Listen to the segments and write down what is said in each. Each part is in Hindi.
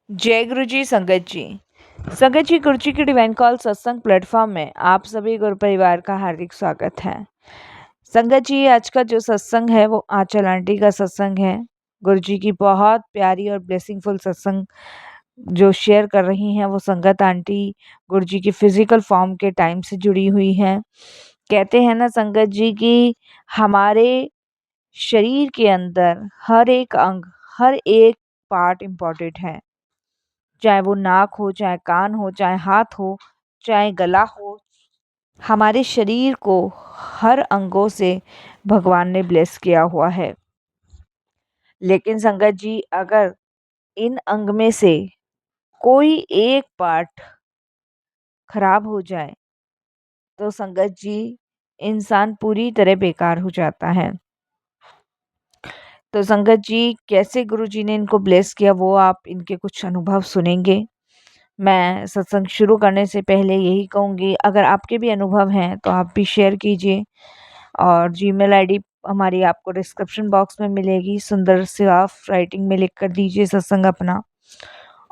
जय गुरु जी संगत जी। संगत जी, गुरु जी की डिवाइन कॉल सत्संग प्लेटफॉर्म में आप सभी गुरु परिवार का हार्दिक स्वागत है। संगत जी, आज का जो सत्संग है वो आंचल आंटी का सत्संग है। गुरु जी की बहुत प्यारी और ब्लेसिंगफुल सत्संग जो शेयर कर रही हैं वो संगत आंटी गुरु जी की फिजिकल फॉर्म के टाइम से जुड़ी हुई हैं। कहते हैं ना संगत जी कि हमारे शरीर के अंदर हर एक अंग, हर एक पार्ट इम्पॉर्टेंट है। चाहे वो नाक हो, चाहे कान हो, चाहे हाथ हो, चाहे गला हो, हमारे शरीर को हर अंगों से भगवान ने ब्लेस किया हुआ है। लेकिन संगत जी, अगर इन अंग में से कोई एक पार्ट खराब हो जाए तो संगत जी इंसान पूरी तरह बेकार हो जाता है। तो संगत जी, कैसे गुरु जी ने इनको ब्लेस किया वो आप इनके कुछ अनुभव सुनेंगे। मैं सत्संग शुरू करने से पहले यही कहूँगी, अगर आपके भी अनुभव हैं तो आप भी शेयर कीजिए। और जीमेल आईडी हमारी आपको डिस्क्रिप्शन बॉक्स में मिलेगी। सुंदर से आप राइटिंग में लिख कर दीजिए सत्संग अपना।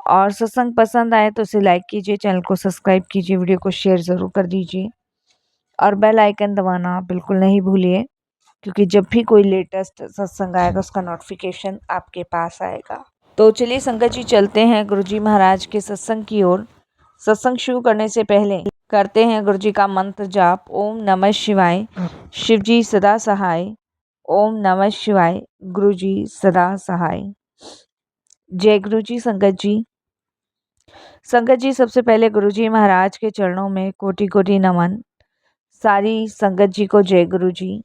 और सत्संग पसंद आए तो उसे लाइक कीजिए, चैनल को सब्सक्राइब कीजिए, वीडियो को शेयर ज़रूर कर दीजिए और बेल आइकन दबाना बिल्कुल नहीं भूलिए, क्योंकि जब भी कोई लेटेस्ट सत्संग आएगा उसका नोटिफिकेशन आपके पास आएगा। तो चलिए संगत जी, चलते हैं गुरुजी महाराज के सत्संग की ओर। सत्संग शुरू करने से पहले करते हैं गुरुजी का मंत्र जाप। ओम नमः शिवाय, शिवजी सदा सहाय। ओम नमः शिवाय, गुरुजी सदा सहाय। जय गुरुजी संगत जी। संगत जी, सबसे पहले गुरुजी महाराज के चरणों में कोटि कोटि नमन। सारी संगत जी को जय गुरुजी।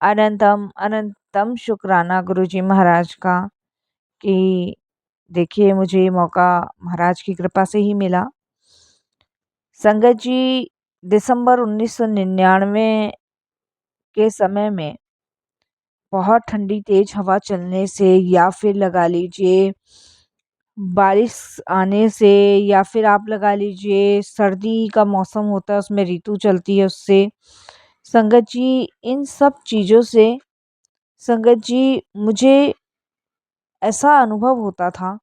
अनंतम अनंतम शुक्राना गुरुजी महाराज का कि देखिए मुझे ये मौका महाराज की कृपा से ही मिला। संगत जी, दिसंबर 1999 के समय में बहुत ठंडी तेज हवा चलने से, या फिर लगा लीजिए बारिश आने से, या फिर आप लगा लीजिए सर्दी का मौसम होता है उसमें ऋतु चलती है उससे, संगत जी इन सब चीज़ों से संगत जी मुझे ऐसा अनुभव होता था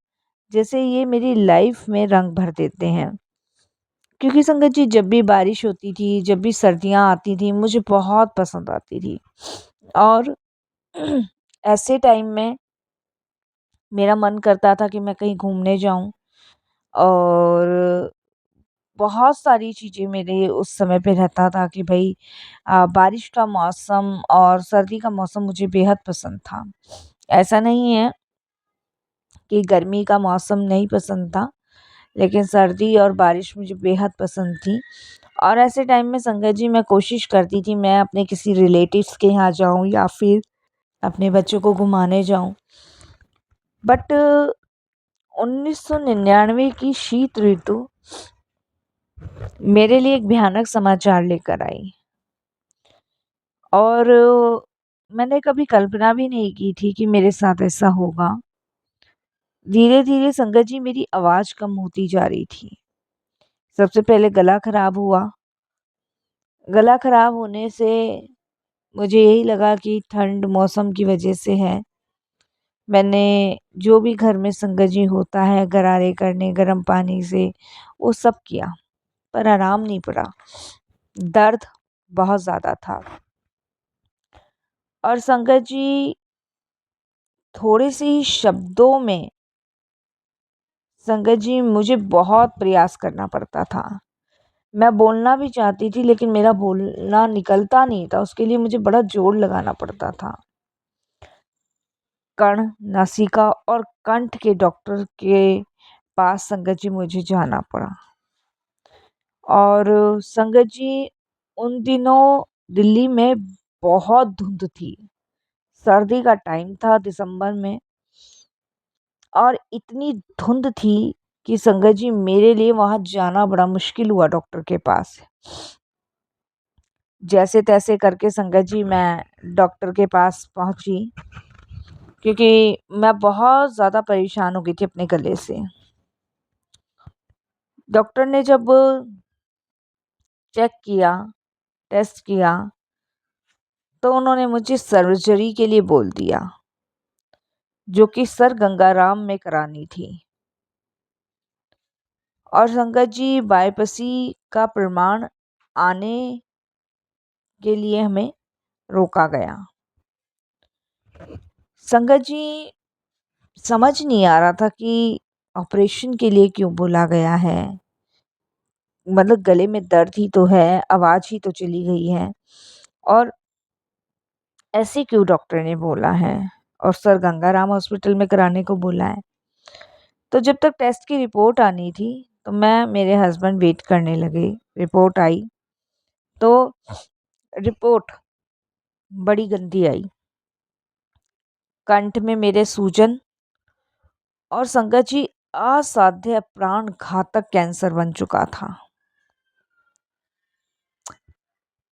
जैसे ये मेरी लाइफ में रंग भर देते हैं। क्योंकि संगत जी, जब भी बारिश होती थी, जब भी सर्दियाँ आती थी, मुझे बहुत पसंद आती थी। और ऐसे टाइम में मेरा मन करता था कि मैं कहीं घूमने जाऊं, और बहुत सारी चीज़ें मेरे उस समय पे रहता था कि भाई बारिश का मौसम और सर्दी का मौसम मुझे बेहद पसंद था। ऐसा नहीं है कि गर्मी का मौसम नहीं पसंद था, लेकिन सर्दी और बारिश मुझे बेहद पसंद थी। और ऐसे टाइम में संगत जी मैं कोशिश करती थी मैं अपने किसी रिलेटिव्स के यहाँ जाऊँ या फिर अपने बच्चों को घुमाने जाऊँ। बट 1999 की शीत ऋतु मेरे लिए एक भयानक समाचार लेकर आई। और मैंने कभी कल्पना भी नहीं की थी कि मेरे साथ ऐसा होगा। धीरे धीरे संगत जी मेरी आवाज़ कम होती जा रही थी। सबसे पहले गला खराब हुआ। गला खराब होने से मुझे यही लगा कि ठंड मौसम की वजह से है। मैंने जो भी घर में संगत जी होता है गरारे करने गर्म पानी से, वो सब किया, पर आराम नहीं पड़ा। दर्द बहुत ज़्यादा था। और संगत जी थोड़े से ही शब्दों में संगत जी मुझे बहुत प्रयास करना पड़ता था। मैं बोलना भी चाहती थी लेकिन मेरा बोलना निकलता नहीं था, उसके लिए मुझे बड़ा जोर लगाना पड़ता था। कर्ण, नासिका और कंठ के डॉक्टर के पास संगत जी मुझे जाना पड़ा। और संगत जी उन दिनों दिल्ली में बहुत धुंध थी। सर्दी का टाइम था दिसंबर में, और इतनी धुंध थी कि संगत जी मेरे लिए वहाँ जाना बड़ा मुश्किल हुआ डॉक्टर के पास। जैसे तैसे करके संगत जी मैं डॉक्टर के पास पहुँची, क्योंकि मैं बहुत ज़्यादा परेशान हो गई थी अपने गले से। डॉक्टर ने जब चेक किया, टेस्ट किया, तो उन्होंने मुझे सर्जरी के लिए बोल दिया, जो कि सर गंगाराम में करानी थी। और संगत जी बायपसी का प्रमाण आने के लिए हमें रोका गया। संगत जी समझ नहीं आ रहा था कि ऑपरेशन के लिए क्यों बोला गया है। मतलब गले में दर्द ही तो है, आवाज़ ही तो चली गई है और ऐसे क्यों डॉक्टर ने बोला है और सर गंगाराम हॉस्पिटल में कराने को बोला है। तो जब तक टेस्ट की रिपोर्ट आनी थी तो मैं मेरे हस्बैंड वेट करने लगे। रिपोर्ट आई तो रिपोर्ट बड़ी गंदी आई। कंठ में मेरे सूजन और संगत जी असाध्य प्राण घातक कैंसर बन चुका था।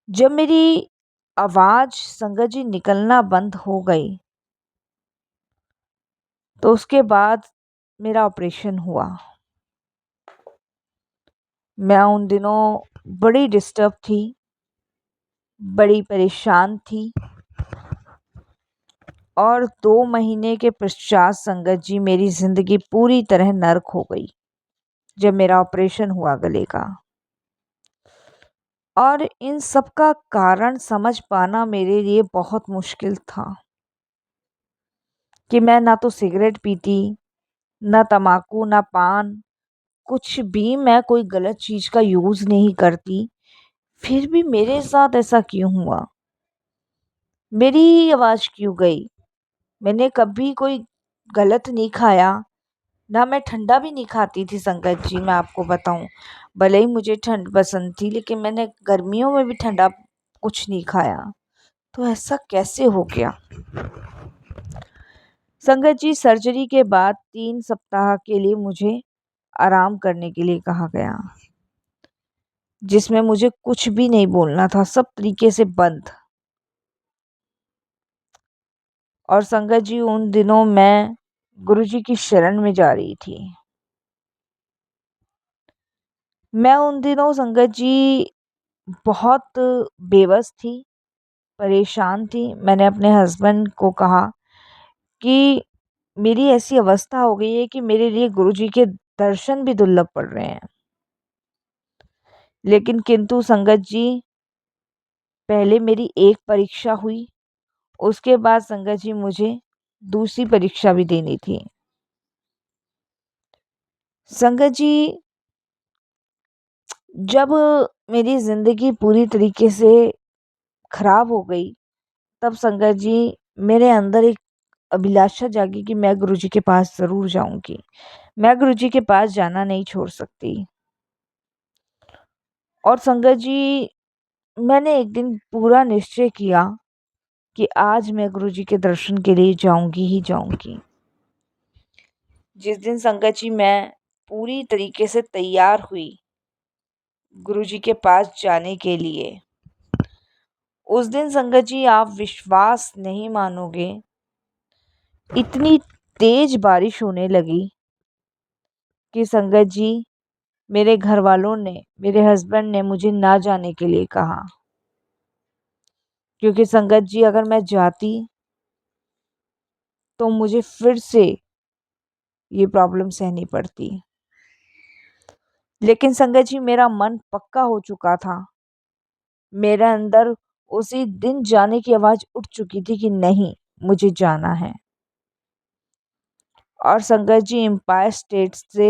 जब मेरी आवाज संगत जी निकलना बंद हो गई तो उसके बाद मेरा ऑपरेशन हुआ। मैं उन दिनों बड़ी डिस्टर्ब थी, बड़ी परेशान थी और 2 महीने के पश्चात संगत जी मेरी ज़िंदगी पूरी तरह नर्क हो गई जब मेरा ऑपरेशन हुआ गले का। और इन सब का कारण समझ पाना मेरे लिए बहुत मुश्किल था कि मैं ना तो सिगरेट पीती, ना तम्बाकू, ना पान, कुछ भी मैं कोई गलत चीज़ का यूज़ नहीं करती, फिर भी मेरे साथ ऐसा क्यों हुआ? मेरी आवाज़ क्यों गई? मैंने कभी कोई गलत नहीं खाया, ना मैं ठंडा भी नहीं खाती थी संगत जी, मैं आपको बताऊँ। भले ही मुझे ठंड पसंद थी लेकिन मैंने गर्मियों में भी ठंडा कुछ नहीं खाया। तो ऐसा कैसे हो गया? संगत जी सर्जरी के बाद 3 सप्ताह के लिए मुझे आराम करने के लिए कहा गया, जिसमें मुझे कुछ भी नहीं बोलना था, सब तरीके से बंद। और संगत जी उन दिनों मैं गुरुजी की शरण में जा रही थी। मैं उन दिनों संगत जी बहुत बेबस थी, परेशान थी। मैंने अपने हस्बैंड को कहा कि मेरी ऐसी अवस्था हो गई है कि मेरे लिए गुरुजी के दर्शन भी दुर्लभ पड़ रहे हैं। लेकिन किंतु संगत जी पहले मेरी एक परीक्षा हुई, उसके बाद संगत जी मुझे दूसरी परीक्षा भी देनी थी। संगत जी जब मेरी ज़िंदगी पूरी तरीके से खराब हो गई, तब संगत जी मेरे अंदर एक अभिलाषा जागी कि मैं गुरुजी के पास ज़रूर जाऊँगी। मैं गुरुजी के पास जाना नहीं छोड़ सकती। और संगत जी मैंने एक दिन पूरा निश्चय किया कि आज मैं गुरुजी के दर्शन के लिए जाऊँगी ही जाऊँगी। जिस दिन संगत जी मैं पूरी तरीके से तैयार हुई गुरुजी के पास जाने के लिए, उस दिन संगत जी आप विश्वास नहीं मानोगे, इतनी तेज बारिश होने लगी कि संगत जी मेरे घर वालों ने, मेरे हस्बैंड ने मुझे ना जाने के लिए कहा, क्योंकि संगत जी अगर मैं जाती तो मुझे फिर से ये प्रॉब्लम सहनी पड़ती। लेकिन संगत जी मेरा मन पक्का हो चुका था, मेरे अंदर उसी दिन जाने की आवाज़ उठ चुकी थी कि नहीं, मुझे जाना है। और संगत जी एम्पायर स्टेट से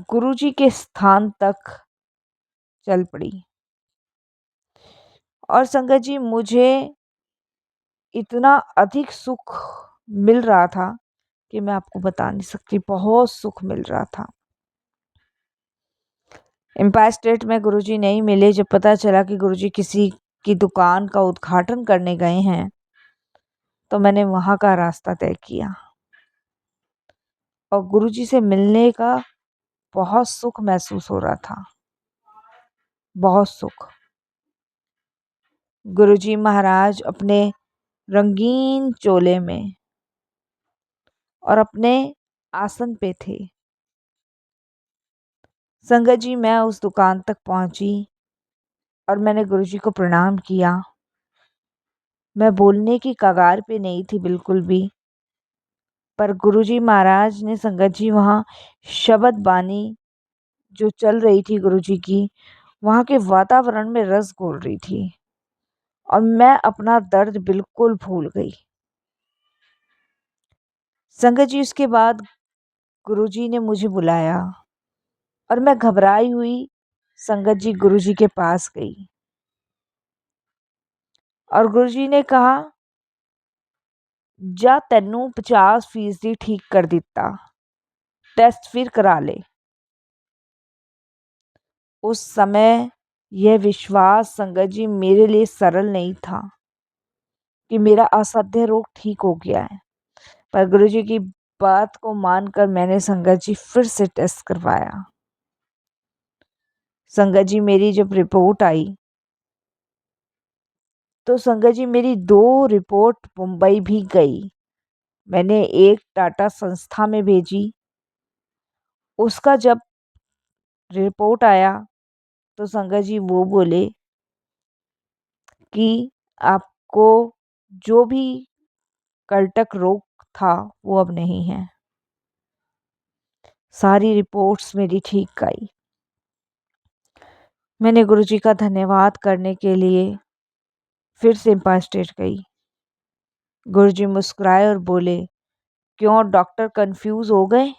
गुरुजी के स्थान तक चल पड़ी। और संगत जी मुझे इतना अधिक सुख मिल रहा था कि मैं आपको बता नहीं सकती, बहुत सुख मिल रहा था। एम्पायर स्टेट में गुरुजी नहीं मिले। जब पता चला कि गुरुजी किसी की दुकान का उद्घाटन करने गए हैं, तो मैंने वहाँ का रास्ता तय किया और गुरुजी से मिलने का बहुत सुख महसूस हो रहा था, बहुत सुख। गुरुजी महाराज अपने रंगीन चोले में और अपने आसन पे थे। संगत जी मैं उस दुकान तक पहुंची और मैंने गुरुजी को प्रणाम किया। मैं बोलने की कगार पे नहीं थी बिल्कुल भी, पर गुरुजी महाराज ने संगत जी वहाँ शब्द बानी जो चल रही थी गुरुजी की, वहाँ के वातावरण में रस घोल रही थी और मैं अपना दर्द बिल्कुल भूल गई। संगत जी, उसके बाद गुरुजी ने मुझे बुलाया और मैं घबराई हुई संगत जी गुरुजी के पास गई और गुरुजी ने कहा, जा तेनू 50% ठीक कर दिता, टेस्ट फिर करा ले। उस समय यह विश्वास संगत जी मेरे लिए सरल नहीं था कि मेरा असाध्य रोग ठीक हो गया है, पर गुरुजी की बात को मानकर मैंने संगत जी फिर से टेस्ट करवाया। संगत जी, मेरी जब रिपोर्ट आई तो संगत जी मेरी 2 रिपोर्ट मुंबई भी गई। मैंने एक टाटा संस्था में भेजी। उसका जब रिपोर्ट आया तो संगत जी वो बोले कि आपको जो भी कर्टक रोग था वो अब नहीं है। सारी रिपोर्ट्स मेरी ठीक आई। मैंने गुरुजी का धन्यवाद करने के लिए फिर से एम्पायर स्टेट गई। गुरुजी मुस्कुराए और बोले, क्यों डॉक्टर कंफ्यूज हो गए?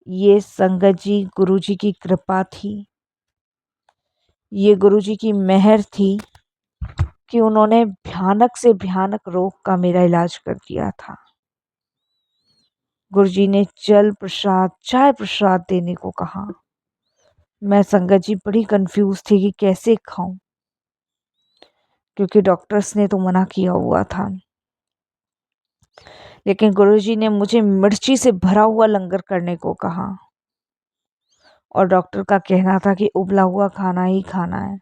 ये संगत जी गुरुजी की कृपा थी। ये गुरुजी की मेहर थी कि उन्होंने भयानक से भयानक रोग का मेरा इलाज कर दिया था। गुरुजी ने जल प्रसाद, चाय प्रसाद देने को कहा। मैं संगत जी बड़ी कंफ्यूज थी कि कैसे खाऊं, क्योंकि डॉक्टर्स ने तो मना किया हुआ था। लेकिन गुरुजी ने मुझे मिर्ची से भरा हुआ लंगर करने को कहा और डॉक्टर का कहना था कि उबला हुआ खाना ही खाना है।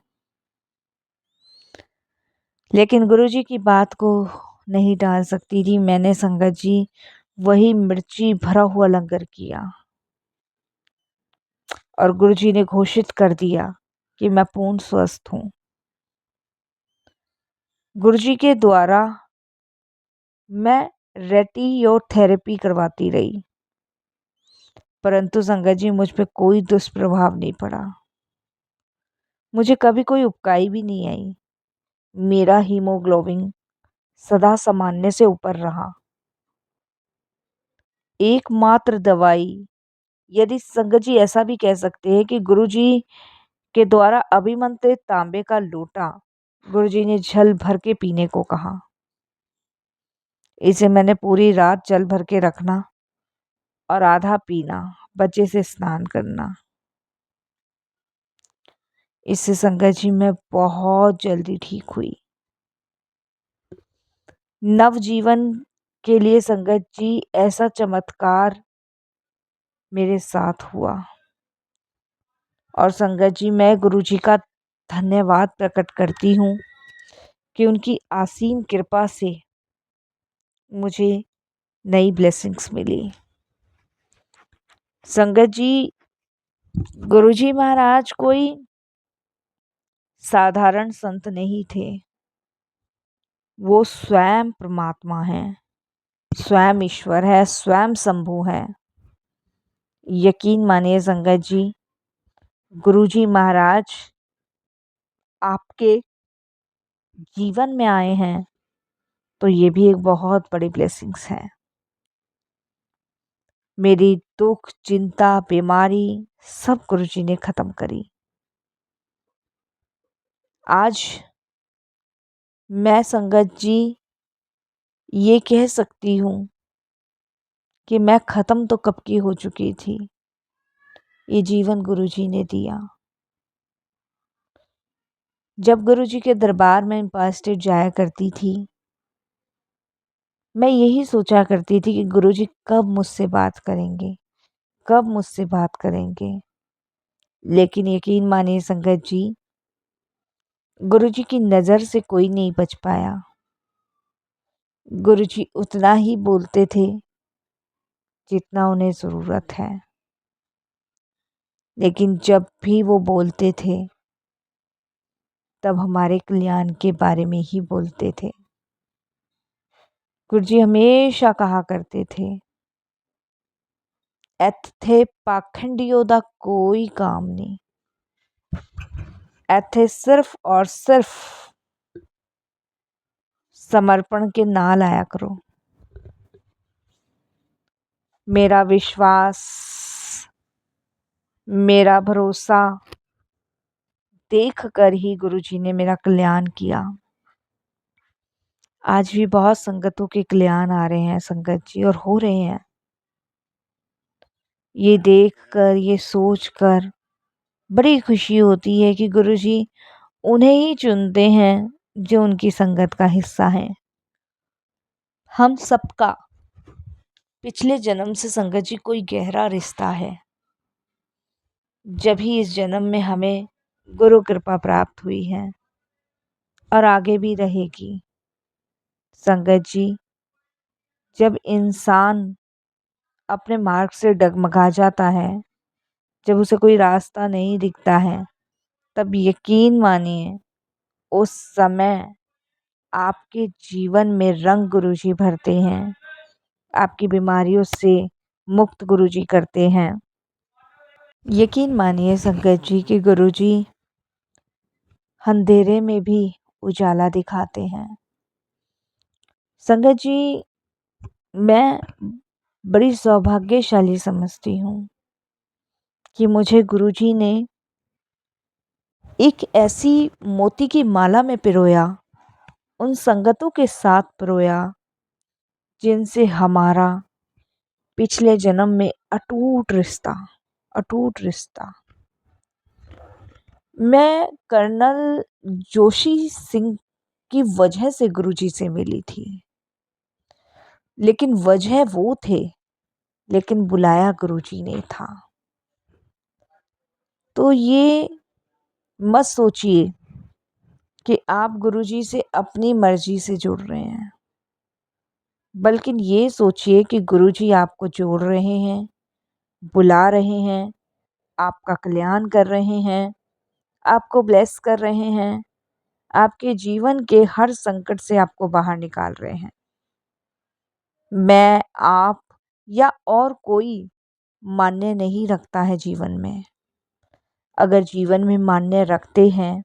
लेकिन गुरुजी की बात को नहीं टाल सकती थी। मैंने संगत जी वही मिर्ची भरा हुआ लंगर किया और गुरुजी ने घोषित कर दिया कि मैं पूर्ण स्वस्थ हूँ। गुरुजी के द्वारा मैं रेडियोथेरेपी करवाती रही, परंतु संगत जी मुझ पे कोई दुष्प्रभाव नहीं पड़ा। मुझे कभी कोई उबकाई भी नहीं आई। मेरा हीमोग्लोबिन सदा सामान्य से ऊपर रहा। एकमात्र दवाई, यदि संगत जी ऐसा भी कह सकते हैं कि गुरुजी के द्वारा अभिमंत्रित तांबे का लोटा गुरुजी ने जल भर के पीने को कहा। इसे मैंने पूरी रात जल भर के रखना और आधा पीना, बच्चे से स्नान करना। इससे संगत जी मैं बहुत जल्दी ठीक हुई। नवजीवन के लिए संगत जी ऐसा चमत्कार मेरे साथ हुआ और संगत जी मैं गुरुजी का धन्यवाद प्रकट करती हूँ कि उनकी असीम कृपा से मुझे नई ब्लेसिंग्स मिली। संगत जी, गुरुजी महाराज कोई साधारण संत नहीं थे। वो स्वयं परमात्मा है, स्वयं ईश्वर है, स्वयं शंभु है। यकीन मानिए संगत जी, गुरुजी महाराज आपके जीवन में आए हैं तो ये भी एक बहुत बड़ी ब्लेसिंग्स है। मेरी दुख, चिंता, बीमारी सब गुरुजी ने खत्म करी। आज मैं संगत जी ये कह सकती हूँ कि मैं खत्म तो कब की हो चुकी थी। ये जीवन गुरुजी ने दिया। जब गुरुजी के दरबार में एम्पायर स्टेट जाया करती थी, मैं यही सोचा करती थी कि गुरुजी कब मुझसे बात करेंगे, कब मुझसे बात करेंगे। लेकिन यकीन मानिए संगत जी, गुरुजी की नज़र से कोई नहीं बच पाया। गुरुजी उतना ही बोलते थे जितना उन्हें ज़रूरत है, लेकिन जब भी वो बोलते थे तब हमारे कल्याण के बारे में ही बोलते थे। गुरुजी हमेशा कहा करते थे, ਇੱਥੇ पाखंडियों ਦਾ कोई काम नहीं। ਇੱਥੇ सिर्फ और सिर्फ समर्पण के नाल आया करो। मेरा विश्वास, मेरा भरोसा देख कर ही गुरुजी ने मेरा कल्याण किया। आज भी बहुत संगतों के कल्याण आ रहे हैं संगत जी, और हो रहे हैं। ये देख कर, ये सोच कर बड़ी खुशी होती है कि गुरुजी उन्हें ही चुनते हैं जो उनकी संगत का हिस्सा है। हम सबका पिछले जन्म से संगत जी कोई गहरा रिश्ता है, जब ही इस जन्म में हमें गुरु कृपा प्राप्त हुई है और आगे भी रहेगी। संगत जी, जब इंसान अपने मार्ग से डगमगा जाता है, जब उसे कोई रास्ता नहीं दिखता है, तब यकीन मानिए उस समय आपके जीवन में रंग गुरुजी भरते हैं, आपकी बीमारियों से मुक्त गुरुजी करते हैं। यकीन मानिए संगत जी कि गुरुजी अंधेरे में भी उजाला दिखाते हैं। संगत जी, मैं बड़ी सौभाग्यशाली समझती हूँ कि मुझे गुरुजी ने एक ऐसी मोती की माला में पिरोया, उन संगतों के साथ पिरोया जिनसे हमारा पिछले जन्म में अटूट रिश्ता। मैं कर्नल जोशी सिंह की वजह से गुरुजी से मिली थी, लेकिन वजह वो थे, लेकिन बुलाया गुरुजी ने था। तो ये मत सोचिए कि आप गुरुजी से अपनी मर्जी से जुड़ रहे हैं, बल्कि ये सोचिए कि गुरुजी आपको जोड़ रहे हैं, बुला रहे हैं, आपका कल्याण कर रहे हैं, आपको ब्लेस कर रहे हैं, आपके जीवन के हर संकट से आपको बाहर निकाल रहे हैं। मैं, आप या और कोई मान्य नहीं रखता है जीवन में। अगर जीवन में मान्य रखते हैं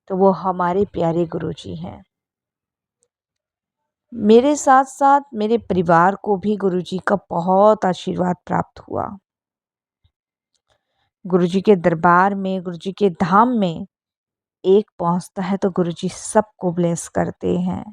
तो वो हमारे प्यारे गुरुजी हैं। मेरे साथ साथ मेरे परिवार को भी गुरुजी का बहुत आशीर्वाद प्राप्त हुआ। गुरुजी के दरबार में, गुरुजी के धाम में एक पहुंचता है तो गुरुजी सबको ब्लेस करते हैं।